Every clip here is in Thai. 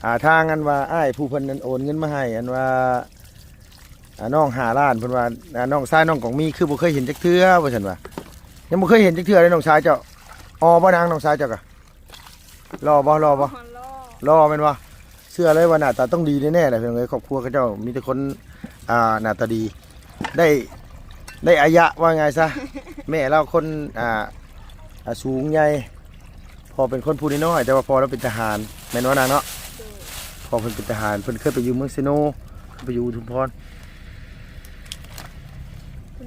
หาทางอันว่าอ้ายผู้เพิ่นนั้นโอนเงินมาให้อันว่าน้อง5 ล้านเพิ่นว่าน้องชายน้องของมีคือบ่เคยเห็นจักเทื่อว่าซั่นว่ายังบ่เคยเห็นจักเทื่อเลยน้องชายเจ้าบ่นางน้องชายเจ้าก็รอบ่รอแม่นบ่เชื่อเลยว่าหน้าตาต้องดีแน่ๆแหละเพิ่นเอ้ยครอบครัวเขาเจ้ามีแต่คนหน้าตาดีได้อายะว่าไงซะ แม่เราคนสูงใหญ่พอเป็นคนผู้น้อยแต่ว่าพอเราเป็นทหารแม่นว่านางเนาะพอเพิ่นเป็นทหารเพิ่นเคยไปอยู่เมืองเซโนไปอยู่ทุมพร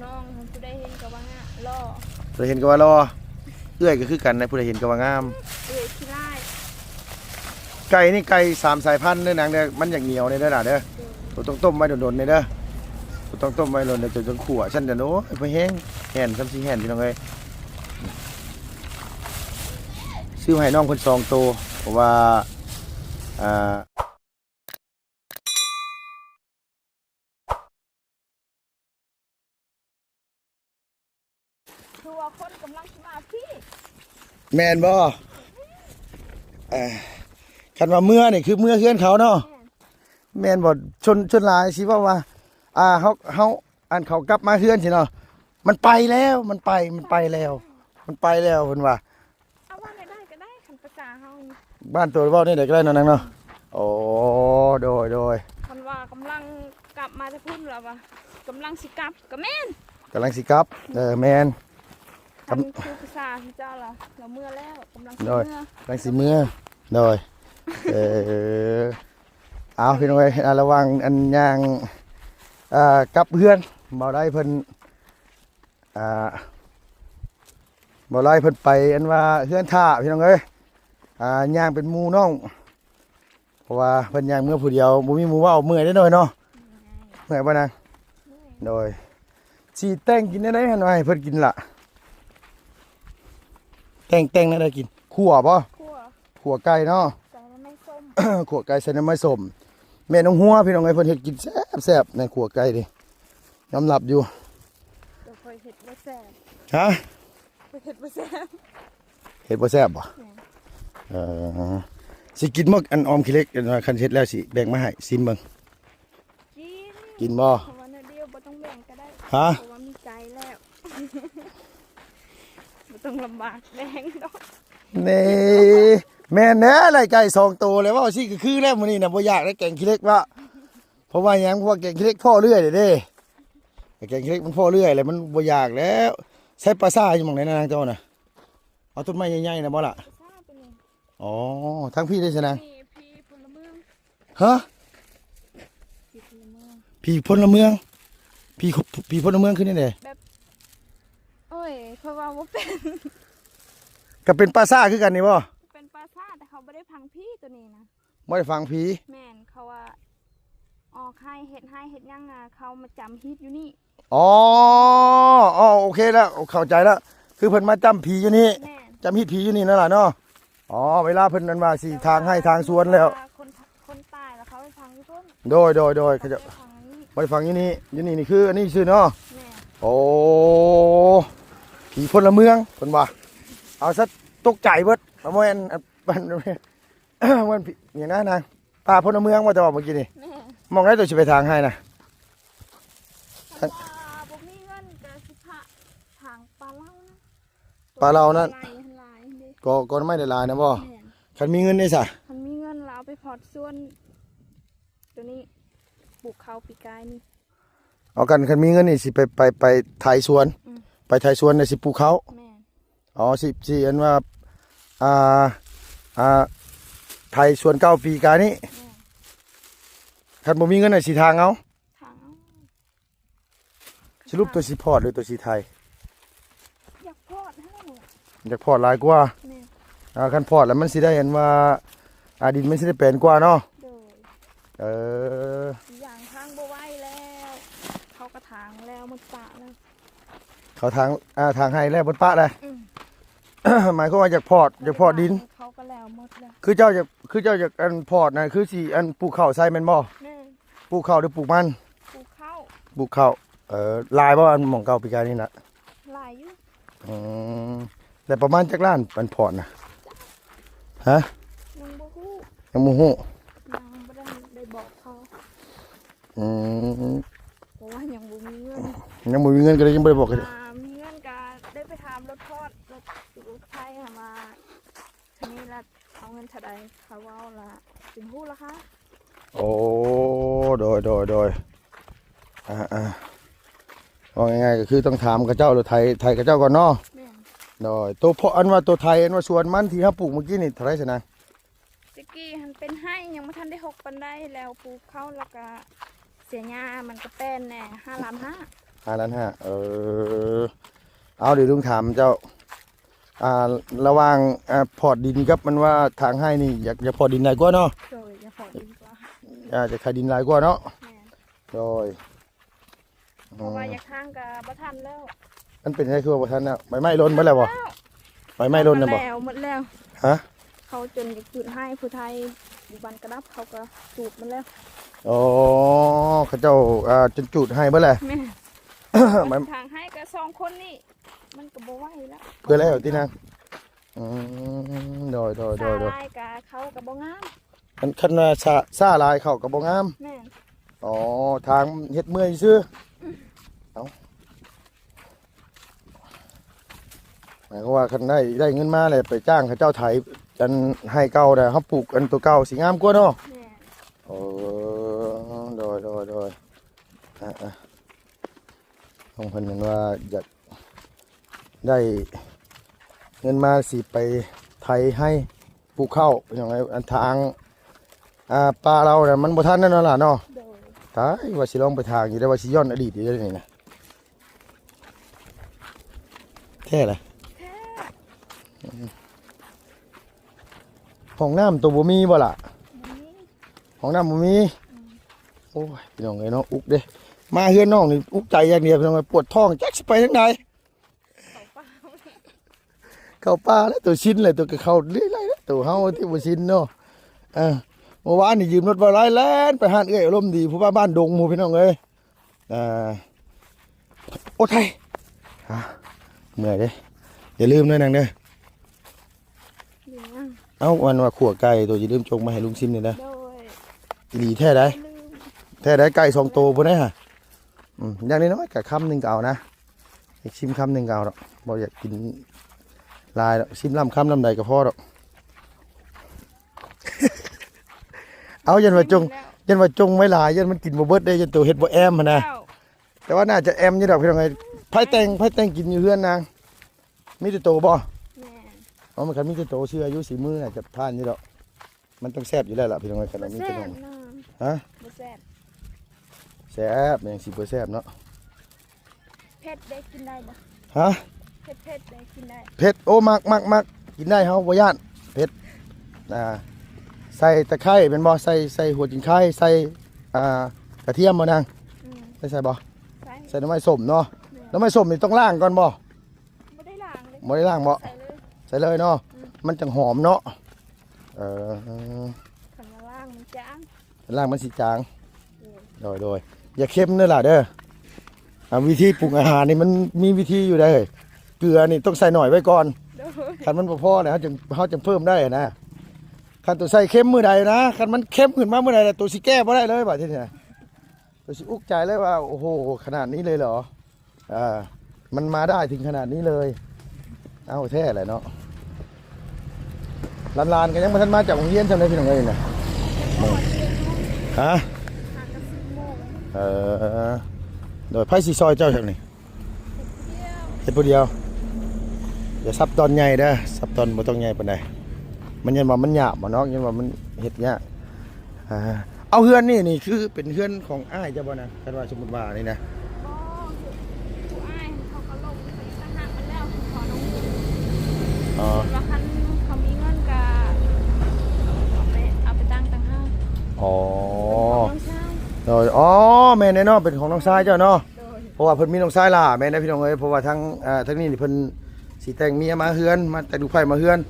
น้องผู้ใดเห็นก็ว่างะรอ ผู้ใดเห็นก็ว่ารอเอื้อยก็คือกันนะผู้ใดเห็นก็ว่างามขี้ไล่ไก่นี่ไก่3 สายพันธุ์เด้อนางเด้อมันอย่างเหนียวเนี่ยเด้อล่ะเด้อต้องต้มไว้โดนๆเนี่ยเด้อต้องต้มไว้โดนจนขั่วฉันจะโน้ไปแห้งแห่นซ้ำสิแห่นพี่น้องเอ้ยซื้อให้น้องคน2 ตัวเพราะว่าคือว่าคนกำลังมาพี่แมนบ่คันว่าเมื่อนี่คือเมื่อเฮือนเขาเนาะแมนบ่ชนหลายสิว่าเขาอันเขากลับมาเฮือนสิเนาะมันไปแล้วมันไปแล้วเพิ่นว่าเอาว่าได้ก็ได้คันภาษาเฮาบ้านตัวเว้านี่ได้ก็ได้เนาะนางเนาะโอ้โดยคันว่ากำลังกลับมาจะพุ่นแล้วว่ากำลังสิกลับก็แม่นกำลังสิกลับแมนคันคือภาษาเจ้าล่ะเราเมื่อแล้วกำลังสิเมื่อกำลังสิเมื่อโดยเอาพี่น้องเอ้ยระวังอันย่างกับเพื่อนบ่ได้เพิ่นบ่ได้เพิ่นไปอันว่าเพื่อนท่าพี่น้องเอ้ยย่างเป็นหมู่น้องเพราะว่าเพิ่นย่างเมื่อผู้เดียวบ่มีหมู่เว้าเมื่อยได้หน่อยเนาะเมื่อยบ่นางโดยสิแต่งกินได้หั่นว่าให้เพิ่นกินล่ะแต่งได้กินขั่วบ่ขั่วไก่เนาะใส่น้ำไม่ส้ม ขั่วไก่ใส่น้ำมันส้มแม่น้องหัวพี่น้องเอ้ยเพิ่นเฮ็ดกินแซ่บในขั่วไก่นี่ยอมรับอยู่เดี๋ยวค่อยเฮ็ดบ่แซ่บฮะเฮ็ดบ่แซ่บเฮ็ดบ่แซ่บบ่สิกินมื้ออันออมขี้เล็กคันเฮ็ดแล้วสิแบ่งมาให้ซิมเบิ่งกินบ่เพราะว่าเนื้อเดียวบ่ต้องแบ่งก็ได้ฮะเพราะว่ามีใจแล้วบ่ต้องลำบากแบ่งดอกนี่แม่นแน่ไรไก่2 ตัวเลยว่าสิก็คือแล้วมื้อนี้น่ะบ่อยากได้แกงขี้เล็กว่าเพราะว่าหยังเพราะว่าแกงขี้เล็กพ่อเรื่อยเด้แกงขี้เล็กมันพ่อเรื่อยเลยมันบ่อยากแล้วใช้ปลาซ่าอยู่หม่องไหนนะนางเจ้าน่ะเอาต้นไม้ใหญ่ๆน่ะบ่ล่ะอ๋อทั้งพี่ได้ซะนะพี่พลเมืองฮะพี่พลเมืองพี่พลเมืองคือนี่แหละแบบโอ้ยเพราะว่าบ่เป็นก็เป็นปลาซ่าคือกันนี่บ่เป็นปลาซ่าแต่เขาไม่ได้พังพี่ตัวนี้นะบ่ได้ฟังผีแม่นเขาว่าออกให้เฮ็ดยังเขามาจำฮิตอยู่นี่อ๋อโอเคแล้วเข้าใจแล้วคือเพิ่นมาจำผีอยู่นี่จำฮิตผีอยู่นี่นั่นล่ะเนาะอ๋อเวลาเพิ่นนั้นว่าสิทางให้ทางสวนแล้วคนตายแล้วเขาไปพังที่ต้นโดยเขาจะบ่ได้ฟังอยู่นี่นี่คืออันนี้ชื่อเนาะโอ้ผีพลเมืองเพิ่นว่าเอาซะตกใจเบิดบ่แม่นมันอย่างนั้นนางป้าพลเมืองว่าจะบอกเมื่อกี้นี่มองได้ตัวสิไปทางให้นะบ่มีเงินก็สิพาทางปลาเล่านะปลาเล่านั่นก็ไม่ได้ลายนะบ่คันมีเงินได้ซะคันมีเงินเราเอาไปพอดส่วนตัวนี้ปลูกข้าวปีกายนี่เอากันคันมีเงินนี่สิไปไถสวนไปไถสวนน่ะสิปลูกข้าวอ๋อสิอันว่าไทยส่วน9 ปีกานี้คันบ่มีเงินน่ะสิทางเอาสรุปตัวสิพอดหรือตัวสิไทยอยากพอดให้อยากพอดหลายกว่าคันพอดแล้วมันสิได้เห็นว่าดินมันสิได้แปลนกว่าเนาะอย่างทางบ่ไหวแล้วเขากระถางแล้วมันปะแล้วเขาทางให้แล้วบนปะเลยหมายความว่าอยากพอดดินเขาก็แล้วหมดแล้วคือเจ้าอยากอันพอดนะคือสิอันปลูกข้าวใส่แม่นบ่ปลูกข้าวหรือปลูกมันปลูกข้าวลายบ่อันหม่องเก่าปีกานี่น่ะลายอยู่แต่ประมาณจักล้านมันพอดนะฮะยังบ่ฮู้ บอกเขา อืม เพราะว่ายังบ่มีเงิน ยังบ่มีเงินก็เลยยังบ่ได้บอกกัน มีเงินก็ได้ไปถามรถทอดรถไทยมาทีนี้ละเอาเงินเท่าใดเขาว่าละถึงฮู้ละคะ โอ้โดยว่าง่ายๆก็คือต้องถามกับเจ้าหรือไทยกับเจ้าก่อนเนาะ แม่น โดยตัวเพาะอันว่าตัวไทยอันว่าสวนมันที่เฮาปลูกเมื่อกี้นี่เท่าไหร่ซะนะ ตะกี้มันเป็นให้ยังบ่ทันได้6ปานใดแล้วปลูกเข้าแล้วก็เสียหญ้ามันก็แป้นแน่5 ล้าน 5 ล้าน 5เอาเดี๋ยวลุงถามเจ้าระหว่างพอร์ตดินกับมันว่าทางให้นี่อยากพอร์ตดินหลายกว่าเนาะ โดยจะพอดีกว่า จะขายดินหลายกว่าเนาะ แม่น โดย เพราะว่าอยากทางก็บ่ทันแล้ว มันเป็นไงคือว่าบ่ทันน่ะใบไม้ล้นบ่แล้วบ่ใบไม้ล้นน่ะบ่ แล้วหมดแล้ว ฮะ เขาจนอยากจุดให้ผู้ไทยอยู่บ้านกระดับเขาก็จูดมันแล้ว อ๋อเขาเจ้าจนจุดให้เบ่แหละ แม่ มัน ทางให้ก็2 คนนี่มันก็บ่ไหวแล้ว เพื่อแล้วที่นางโดย สาลายก็เขาก็บ่งาม มันคันว่าซ่าลายเข้าก็บ่งาม แม่ อ๋อทางเฮ็ดเมื่อยซื่อเอาหมายความว่าคันได้เงินมาเลยไปจ้างเขาเจ้าไถอันให้เก่าได้เฮาปลูกอันตัวเก่าสิงามกว่าเนาะ แม่ โอ้โดยของเพิ่นเหมือนว่าอยากได้เงินมาสิไปไถให้ปลูกข้าวเป็นยังไงอันทางปลาเราเนี่ยมันบ่ทันนั่นล่ะเนาะ โดย ตายว่าสิลองไปทางอยู่ได้ว่าสิย้อนอดีตอยู่ได้นี่นะแท้เลยห้องน้ำตัวบ่มีบ่ล่ะ นี้ ห้องน้ำบ่มีโอ้ยพี่น้องเอ้ยเนาะอุกเด้มาเฮือนน้องนี่อุกใจอย่างเดียวพี่น้องเอ้ยปวดท้องจักสิไปทางใด เขาป้า เข้าป่าแล้วตัวชิ้นเลยตัวก็เข้าเรื่อยๆแล้วตัวเฮาที่บ่ชิ้นเนาะเมื่อวานนี่ยืมรถบ่หลายแล่นไปหาเอ้ยอารมณ์ดีผู้บ้านดงหมู่พี่น้องเอ้ยโอ้ไทยเมื่อยเด้อย่าลืมด้วยนางเด้อ เดี๋ยวนะ เอ้าวันว่าขัวไก่ตัวอย่าลืมจงมาให้ลุงชิมนี่นะ โดย อีหลีแท้ได้ ลืม แท้ได้ไก่2ตัวพุ่นได้ฮะอย่างน้อยๆก็คำหนึงก็เอานะให้ชิมคำหนึงก็เอาดอกบ่อยากกินลายดอกชิมลำคำลำใดก็พอดอก เอายันว่าจงไม่หลายยันมันกินบ่เบิดได้ยันตัวเฮ็ดบ่แอมหั่นนะ แล้ว แต่ว่าน่าจะแอมอยู่ดอกพี่น้องเอ้ยไผแต่งกินอยู่เฮือนนางมีแต่โตบ่ แม่ อ๋อมันคันมีแต่โตเชื่ออายุสีมือน่ะจะทานอยู่ดอกมันต้องแซ่บอยู่แล้วล่ะพี่น้องเอ้ยขนา บ่ ดนี้ แซ่ พี่น้ บ อง นะ ฮะ บ่แซ่บ แซ่บแม่งสิบ่แซ่บเนาะ เผ็ดได้กินได้บ่ ฮะ เผ็ดได้กินได้ เผ็ดโอ้มักกินได้เฮาบ่ย่านเผ็ดใส่ตะไคร้เป็นบ่ใส่หัวจิงไข่ใส่กระเทียมบ่นาง อืม ใส่บ่ ใส่ ใส่น้ำมันส้มเนาะน้ำมันส้มนี่ต้องล้างก่อนบ่ บ่ได้ล้างเลย บ่ได้ล้างบ่ ใส่เลย ใส่เลยเนาะมันจังหอมเนาะคันว่าล้างมันจาง ล้างมันสิจางโดยอย่าเค็มเด้อล่ะเด้อวิธีปรุงอาหารนี่มันมีวิธีอยู่ได้อเฮ้ยเกลือนี่ต้องใส่หน่อยไว้ก่อน โดย คันมันบ่พอเนี่ยเขาจึงเพิ่มได้นะคันตัวใส่เค็มมื้อใดนะคันมันเค็มขึ้นมาเมื่อใดน่ะตัวสิแก้บ่ได้เลยบัดนี้นะตัวสิอุกใจเลยว่าโอ้โหขนาดนี้เลยเหรอมันมาได้ถึงขนาดนี้เลยเอาแท้แหละเนาะลานๆก็ยังบ่ทันมาจากโรงเรียนจำได้พี่น้องเอ้ยน่ะฮะ หากระซิบโมง โดยไผสิซอยเจ้าจังนี่ เดียว เฮ็ดผู้เดียวอย่าซับตอนใหญ่เด้อซับตอนบ่ต้องใหญ่ปานใดมันยันว่ามันหยาบบ่เนาะยันว่ามันเฮ็ดยากเอาเฮือนนี่คือเป็นเฮือนของอ้ายเจ้าบ่นะคันว่าสมมุติว่านี่นะ ก็ผู้อ้ายเขาก็ลงไปตั้งหากมันแล้วขอน้อง อ๋อ ว่าคันเขามีเงินก็เอาไปตั้งหาก อ๋อ น้องชาย โดยอ๋อแม่นเนาะเป็นของน้องชายเจ้าเนาะ โดย เพราะว่าเพิ่นมีน้องชายล่ะแม่นนะพี่น้องเอ้ยเพราะว่าทั้งนี้นี่เพิ่นสิแต่งเมียมาเฮือนมาแต่งลูกไผ่มาเฮือน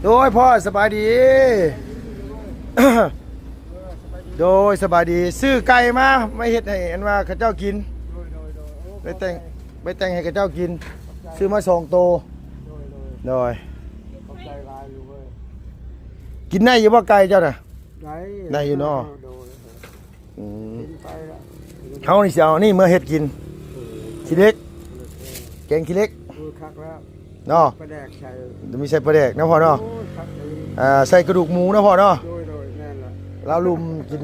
โดยพ่อสบายดี โดยสบายดีซื้อไก่มาไม่เฮ็ดให้อันว่าเขาเจ้ากินไปแต่งให้เขาเจ้ากิน ซื้อมา2โตวโดยกินได้อยู่บ่ไก่เจ้าน่ะ ได้อยู่เนาะ อืม กินไปละ เฮานี่สิเอานี่เมื่อเฮ็ดกินขี้เล็กแกงขี้เล็ก คักแล้ว เนาะ ปลาแดกใส่ มีใส่ปลาแดกนะพ่อเนาะ โอ้ยคักเลย ใส่กระดูกหมูนะพ่อเนาะ โดยแน่นละ เราลุมกิน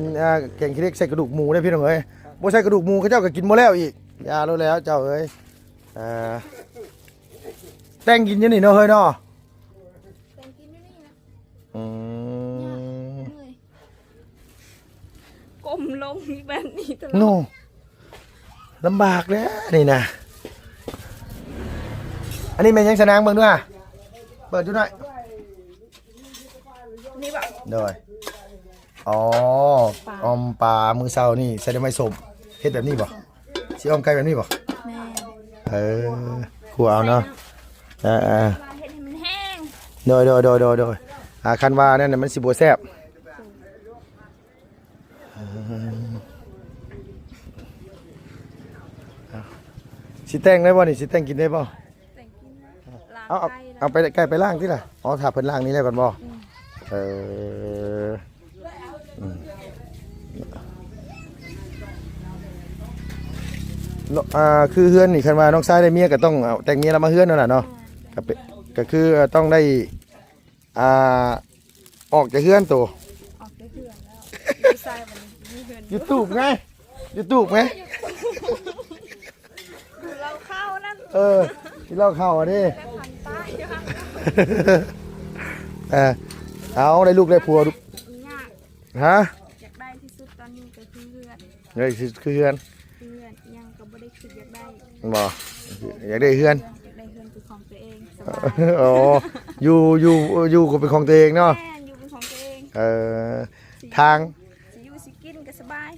แกงขี้เล็กใส่กระดูกหมูได้พี่น้องเอ้ยบ่ใส่กระดูกหมูเขาเจ้าก็กินบ่แล้วอีกยารู้แล้วเจ้าเอ้ยแต่งกินอยู่นี่เนาะเฮ้ยเนาะ แต่งกินอยู่นี่นะ อืม เหนื่อยก้มลงแบบนี้ตลอด โน่ลำบากเลยนี่นะอันนี้แม่นยังสนางเบิ่งด้วยเปิดดูหน่อย นี่แบบ โดยอ๋อออมปลามือเศร้านี่ใส่ได้ไม้สมเฮ็ดแบบนี้บ่สิออมไก่แบบนี้บ่ แม่ เออครัวเอาเนาะปลาเห็ดให้มันแห้ง โดยคันว่านั่นน่ะมันสิบ่แซ่บสิแต่งได้บ่นี่สิแต่งกินได้บ่ แต่งกินนะล้าง เอา ไก่แล้ว เอาไปใกล้ไปล่างที่ล่ะอ๋อถ้าเพิ่นล่างนี้ได้ก่อนบ่เอออืมคือเฮือนนี่คันว่าน้องชายได้เมียก็ต้องเอาแต่งเมียแล้วมาเฮือนนั่นน่ะเนาะก็เป็นก็คือต้องได้อ่าออกจากเฮือนตัว ออกได้เหือนแล้วดูทรายมันมีเหือน YouTube ไง YouTube ไง ดูเราเข้านั่น ที่เราเข้าอ่ะดิ แค่พันป้ายอยู่ค่ะ เอาได้ลูกได้ผัว ยาก ฮะ อยากได้ที่สุดตอนนี้ก็คือเหือน เฮ้ยคือเฮือน เหือนยังก็บ่ได้คิดอยากได้ บ่อยากได้เฮือน อยากได้เหือนเป็นของตัวเองสบาย อ๋ออยู่ก็เป็นของตัวเองเนาะ แม่อยู่เป็นของตัวเอง ทาง สิอยู่สิกินก็สบาย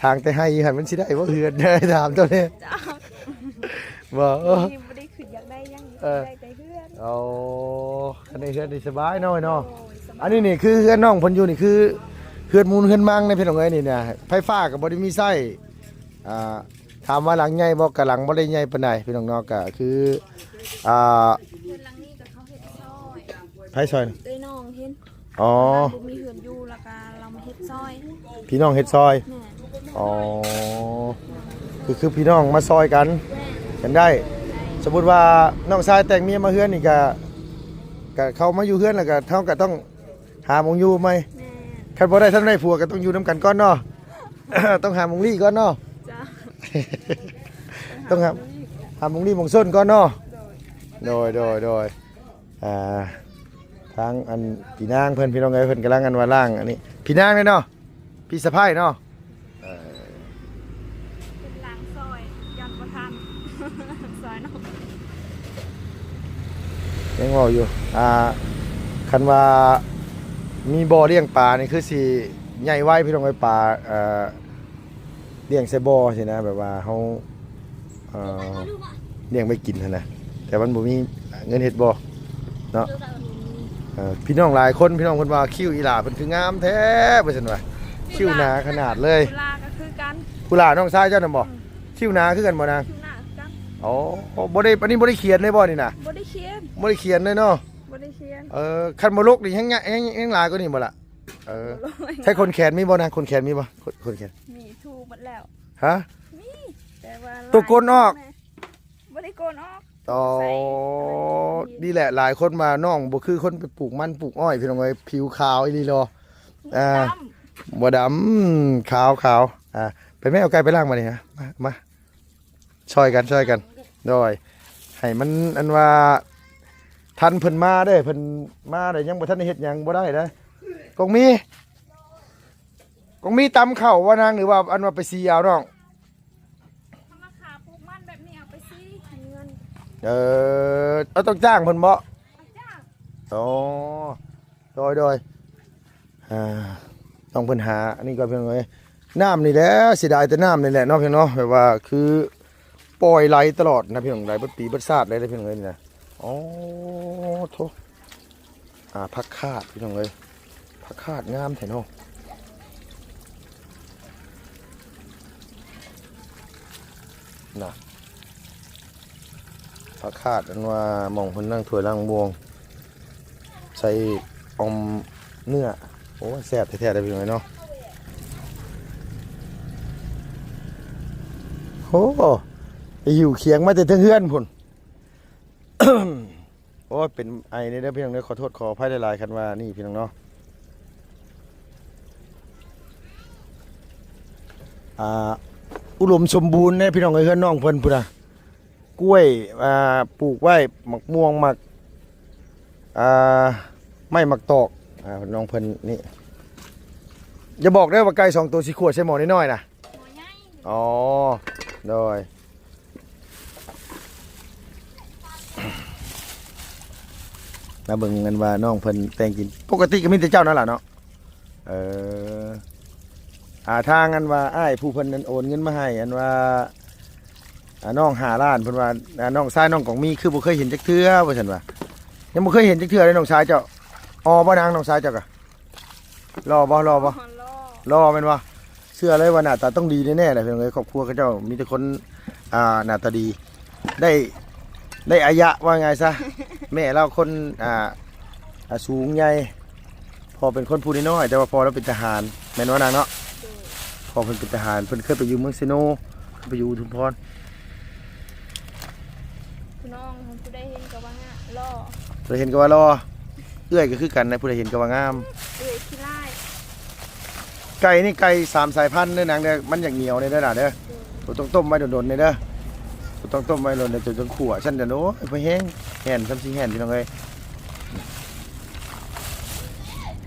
ทางแต่ให้หันมันสิได้ว่าเฮือนได้ถามตัวนี้ จ้า บ่ นี่บ่ได้คิดอยากได้ยัง เออ ได้แต่เหือน เอาอันนี้เฮือนนี่สบายเนาะเนาะ โอ้ยสบา อั ย นนี้นี่คือเฮือนน้องเพิ่นอยู่นี่คือเฮือนมูลเฮือนมังในพี่น้องเอ้ยนี่เนี่ยไฟฟ้าก็บ่ได้มีไส้ถามว่าหลังใหญ่บ่ก็หลังบ่ได้ใหญ่ปานใดพี่น้องเนาะก็คือเอ่าหือนหลังนี้ก็เขาเฮ็ดซอย ไผซอย เอ้ยน้องเห็น อ๋อ บ่มีเหือนอยู่แล้วก็เรามาเฮ็ดซอย พี่น้องเฮ็ดซอย แม่ อ๋อคือพี่น้องมาซอยกัน แม่ กันได้ สมมุติว่าน้องชายแต่งเมียมาเฮือนนี่ก็เขามาอยู่เฮือนแล้วก็เท่าก็ต้องหาหมองอยู่ไหม แม่ คันบ่ได้ท่านได้ผัวก็ต้องอยู่นํกันก่อนเนาะ ต้องหาหมองลี่ก่อนเนาะ จ้า ต้องหาหมองลี่หมองส้นก่อนเนาะโดยทางอันพี่นางเพิ่นพี่น้องเอ้ยเพิ่นกำลังกันว่าล่างอันนี้พี่นางเนาะพี่สะพ้ายเนาะ เป็นหลังซอยยันบ่ทัน ซอยน้อง ยังเว้าอยู่คันว่ามีบ่อเลี้ยงปลานี่คือสิใหญ่ไว้พี่น้องเอ้ยปลาเลี้ยงใส่บ่อสินะแบบว่าเฮาเลี้ยงไว้กินหั่นนะแต่มันบ่มีเงินเฮ็ดบ่เนาะพี่น้องหลายคนพี่น้องเพิ่นว่าคิ้วอีหลาเพิ่นคืองามแท้ว่าซั่นว่าคิ้วหนาขนาดเลย เวลาก็คือกัน ผู้หลาน้องชายเจ้าน่ะบ่คิ้วหนาคือกันบ่นาง คือหน้าคือกัน อ๋อบ่ได้อันนี้บ่ได้เขียนเลยบ่นี่น่ะ บ่ได้เขียน บ่ได้เขียนเลยเนาะ บ่ได้เขียน คันบ่ลกนี่แฮงหลายกว่านี้บ่ล่ะใช่คนแขนมีบ่นางคนแขนมีบ่คนแขน มีถูกหมดแล้ว ฮะ มีแต่ว่า ตัวโกนออก บ่ได้โกนออก อ๋อนี่แหละหลายคนมาน้องบ่คือคนไปปลูกมันปลูกอ้อยพี่น้องเอ้ยผิวขาวอีหลีรอ ด บ่ดำขาวไปแม่เอาไก่ไปล้างมานี่ฮะมาช่วยกันโดยให้มันอันว่าทันเพิ่นมาเด้เพิ่นมาได้ยังบ่ทันได้เฮ็ดหยังบ่ได้เด้กงมีตำข้าวว่านางหรือว่าอันว่าไปซีเอาน้อง ทำราคาปลูกมันแบบนี้เอาไปซิให้เงิน เอาต้องจ้างเพิ่นบ่ เอาจ้า อ๋อโดยต้องเพิ่นหาอันนี้ก็เพิ่นว่าน้ำนี่แหละเสียดายแต่น้ำนี่แหละเนาะพี่น้องเนาะแบบว่าคือปล่อยไหลตลอดนะพี่น้องไหลเบิดปีเบิดชาติเลยนะพี่น้องเอ้ยนี่นะอ๋อโธ่ผักคาดพี่น้องเอ้ยผักคาดงามแท้เนาะน่ะผักคาดอันว่าหม่องเพิ่นนั่งถ้วยล่างบวงใส่อมเนื้อโอ้แซ่บแท้ๆเลยพี่น้องเอ้ยเนาะ อ้ไปหิวเคียงมาแต่เทิงเฮือนพุ่น โอ้ยเป็นไอนี่เด้อพี่น้องเด้อขอโทษขออภัยหลายๆคันว่านี่พี่น้องเนาะอุดมสมบูรณ์แน่พี่น้องเอ้ยเฮือนน้องเพิ่นพุ่นน่ะกล้วยปลูกไว้หมักม่วงหมักไม่หมักตอกน้องเพิ่นนี่อย่าบอกได้อว่าไก่2ตัวสิขวดใส่หม้อน้อยๆน่ะ หมอใหญ่ อ๋อโดยมาเบิ่งกันว่าน้องเพิ่นแต่งกินปกติก็มีแต่เจ้านั่นแหละเนาะทางอันว่าอ้ายผู้เพิ่นนั้นโอนเงินมาให้อันว่าน้อง5 ล้านเพิ่นว่าน้องชายน้องของมีคือบ่เคยเห็นจักเทื่อว่าซั่นว่ายังบ่เคยเห็นจักเทื่อเลยน้องชายเจ้าบ่นางน้องชายเจ้ากะรอบ่ ล่อ รอแม่นว่าเชื่อเลยว่าหน้าตาต้องดีแน่ๆแหละเพิ่นเอ้ยครอบครัวเขาเจ้ามีแต่คนหน้าตาดีได้อายะว่าไงซะ แม่เราคนสูงใหญ่พอเป็นคนผู้น้อยๆแต่ว่าพอเราเป็นทหารแม่นว่านางเนาะพอเพิ่นเป็นทหารเพิ่นเคยไปอยู่เมืองเซโนเคยไปอยู่อุทุมพร พี่น้องผู้ใดเห็นก็ว่าง่ะล่อ ผู้ใดเห็นก็ว่ารอเอื้อยก็คือกันนะผู้ใดเห็นก็ว่างาม ขี้ไล่ ไก่นี่ไก่3 สายพันธุ์เด้อนางเด้อมันอยากเหนียวเด้อล่ะเด้อบ่ต้องต้มไว้โดนๆเด้อบ่ต้องต้มไว้โดนจนขั่วฉันจะโอ้ยบ่แห้งแห้งซ้ำสิแห้งพี่น้องเอ้ย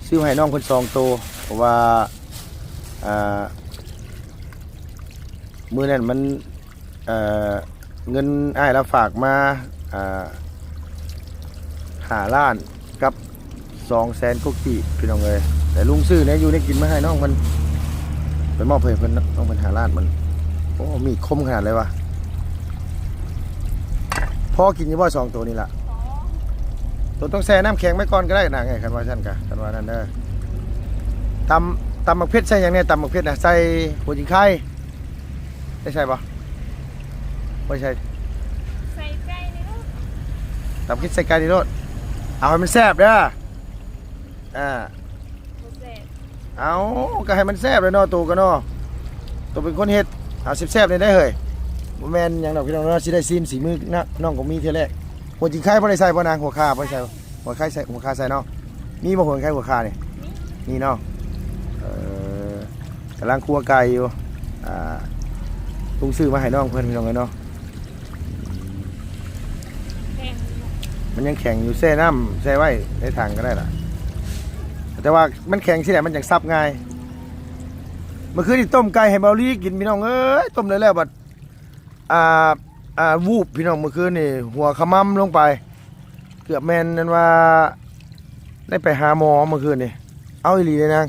ซื้อให้น้องเพิ่น2 ตัวเพราะว่ามื้อนั้นมันเงินอ้ายเราฝากมา5 ล้านกับ200,000 กว่ากีบพี่น้องเอ้ยแต่ลุงซื้อเนี่ยอยู่ได้กินมาให้น้องมันไปมอบให้เพิ่นน้องเพิ่น5 ล้านมันโอ้มีคมขนาดเลยวะพอกินอยู่บ่2 ตัวนี่ล่ะตัวต้องแช่น้ำแข็งไว้ก่อนก็ได้นะไงคันว่าซั่นกะคันว่านั่นเด้อตำมักเพชรใส่หยังเนี่ยตำมักเพชรน่ะใส่หัวจิงไข่ได้ใส่บ่บ่ใช่ ใส่ไก่นี่ลูก ตำเพชรใส่ไก่นี่โลดเอาให้มันแซ่บเด้อบ่แซ่บ เอาก็ให้มันแซ่บเลยเนาะตัวก็เนาะตัวเป็นคนเฮ็ดเอาแซ่บๆนี่ได้เฮ้ยบ่แม่นหยังดอกพี่น้องเนาะสิได้ซีมสีมือนะน้องก็มีเท่าแรกหัวจิงไข่บ่ได้ใส่บ่นางหัวข่าบ่ได้ใส่หัวไข่ใส่หัวข่าใส่เนาะมีบ่หัวไข่หัวข่านี่มีเนาะกำลังคั่วไก่อยู่ลุงซื้อมาให้น้องเพิ่นพี่น้องเนาะ แข็ง มันยังแข็งอยู่แช่น้ำแช่ไว้ในถังก็ได้ล่ะแต่ว่ามันแข็งสิแหละมันจังซับง่ายเมื่อคืนนี่ต้มไก่ให้เบาลี่กินพี่น้องเอ้ยต้มเลยแล้วบัดวูบพี่น้องเมื่อคืนนี่หัวขมำลงไปเกือบแม่นนั่นว่าได้ไปหาหมอเมื่อคืนนี่เอาอีหลีเลยนาง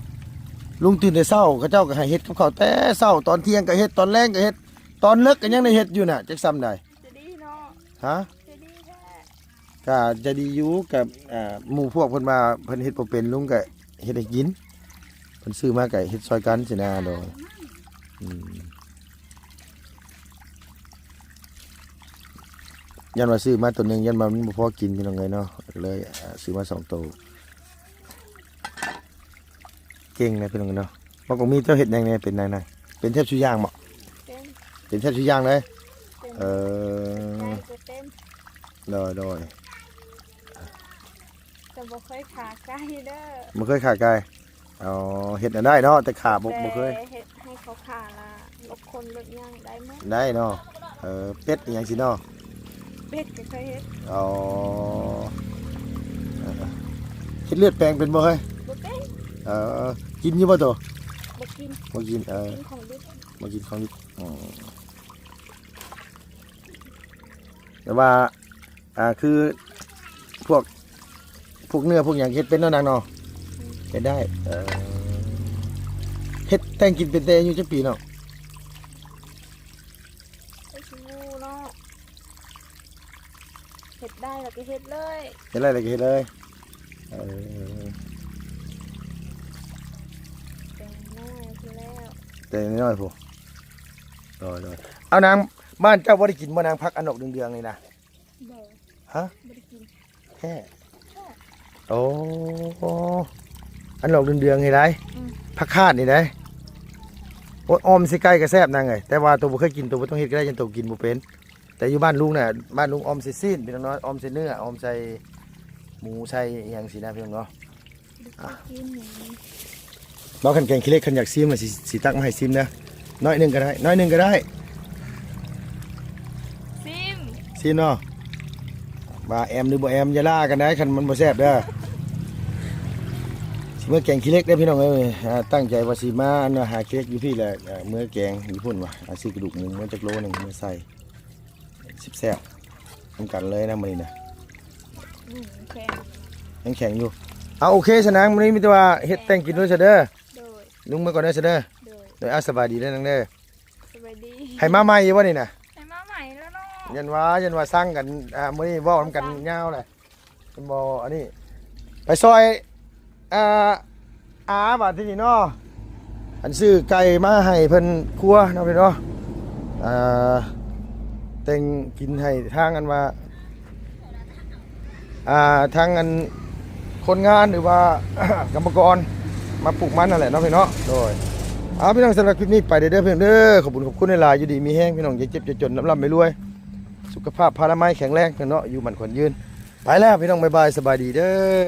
ลุงตื่นแต่เช้าเขาเจ้าก็ให้เฮ็ดกับข้าวแต่เช้าตอนเที่ยงก็เฮ็ดตอนแลงก็เฮ็ดตอนเลิกก็ยังได้เฮ็ดอยู่น่ะจักซ้ำได้ จะดีเนาะ ฮะ จะดีแท้ ก็จะดีอยู่กับหมู่พวกเพิ่นมาเพิ่นเฮ็ดบ่เป็นลุงก็เฮ็ดให้กินเพิ่นซื้อมาก็เฮ็ดซอยกันสินะดอกยันว่าซื้อมาตัวหนึงยันว่ามันบ่พอกินพี่น้องเอ้ยเนาะก็เลยซื้อมา2 ตัวเก่งนะพี่น้องเนาะบ่ก็มีเจ้าเฮ็ดหยังแน่เป็นนายเป็นเทพชุย่างบ่ เป็น เป็นเทพชุย่างเลย เป็น เออ จะเป็น โดย แต่บ่เคยขาไก่เด้อ บ่เคยขาไก่อ๋อเฮ็ดน่ะได้เนาะแต่ขาบ่เคย แต่เฮ็ดให้เขาขาละลดคนลดย่างได้มั้ย ได้เนาะเป็ดอหย่างสิเนาะ เป็ดก็เคยเฮ็ด อ๋อเฮ็ดเลือดแปลงเป็นบ่เฮ้ย บ่เป็น กินอยู่บ่ตัว บ่กิน บ่กินกินของดิบ บ่กินของดิบแต่ว่าคือพวกเนื้อพวกหยังเฮ็ดเป็นเนาะนางเนาะเฮ็ดได้เฮ็ดแต่งกินเป็นแต่อายุจักปีเนาะ ไอ้ชิงูเนาะเฮ็ดได้แล้วก็เฮ็ดเลย เฮ็ดอะไรก็เฮ็ดเลยแต่น้อยคือแล้ว แต่น้อยๆพุ่นโดยเอานางบ้านเจ้าบ่ได้กินบ่นางพักอันดอกเดืองๆนี่นะ บ่ ฮะ บ่ได้กิน แค่โอ้อันดอกเดืองๆนี่ได้ผักคาดนี่ได้ โอ้ยออมสิไก่ก็แซ่บนางไงแต่ว่าตัวบ่เคยกินตัวบ่ต้องเฮ็ดก็ได้จนตัวกินบ่เป็นแต่อยู่บ้านลุงน่ะบ้านลุงออมใส่ซีนพี่น้องเนาะออมใส่เนื้อออมใส่หมูใส่อิหยังสินะพี่น้องเนาะ กินอย่างนี้ บ่คันแกงขี้เหล็กคันอยากซิมน่ะสิตักมาให้ซิมนะน้อยหนึงก็ได้น้อยหนึงก็ได้ ซิม ซิมเนาะว่าแอมหรือบ่แอมอย่าล่ากันนะคันมันบ่แซ่บเด้อสิมื้อแกงขี้เหล็กเด้อพี่น้องเอ้ยตั้งใจว่าสิมาอันว่าหาขี้เหล็กอยู่พี่แหละมื้อแกงอยู่พุ่นว่ะซื้อกระดูกหมูมาจักโลนึงมาใส่สิบแซ่บทำกันเลยนะมื้อนี้นะ แข็ง ยังแข็งอยู่เอาโอเคสนางมื้อนี้มีแต่ว่าเฮ็ดแต่งกินด้วยซะเด้อ โดย ลุงมาก่อนเด้อซะเด้อ โดย โดยสบายดีเด้อนังเด้อ สบายดี ให้มาใหม่อยู่บ่นี่น่ะ ให้มาใหม่แล้วเนาะ ยันว่าสร้างกันมื้อนี้เว้านำกันยาวแหละเป็นบ่อันนี้ไปซอยอาบาดที่นี่เนาะอันซื้อไก่มาให้เพิ่นครัวเนาะพี่เนาะแต่งกินให้ทางอันว่าทางอันคนงานหรือว่า กรรมกรมาปลูกมันนั่นแหละเนาะพี่เนาะโดยพี่น้องสำหรับคลิปนี้ไปเด้อเพื่อนเด้อขอบคุณหลายๆอยู่ดีมีแห้งพี่น้องอย่าเจ็บอย่าจนร่ำไม่รวยสุขภาพพลามัยแข็งแรงเนาะอยู่มันควรยืนไปแล้วพี่น้องบ๊ายบายสบายดีเด้อ